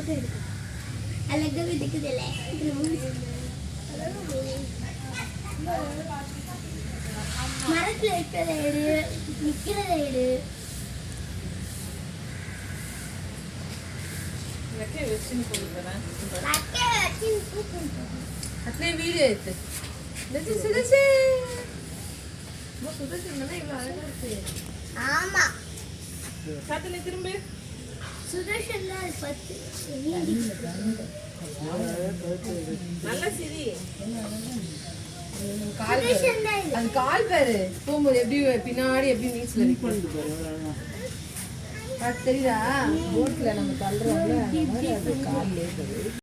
photo எடுக்க அழகா இருக்குதுல்ல மரத்துல இருக்கிறத எடு நிக்கிறத எடு லக்கே வெச்சின் போடுறேன் லக்கே வெச்சின் போடுறேன் அட்லே வீடியோ எடுத்து லட்சி சுதேஷ் மோ சுதேஷ் என்ன இவ்வளவு அழகா இருக்கு ஆமா காட்டுல திரும்ப சுதேஷ் எல்லாம் பத்து நல்ல சிரி அது கால் பாரு போகும்போது எப்படி பின்னாடி எப்படி நீச்சல் அடிக்கும் தெரியுதா போட்ல நம்ம தள்ளுறோம்ல அந்த மாதிரி அது கால்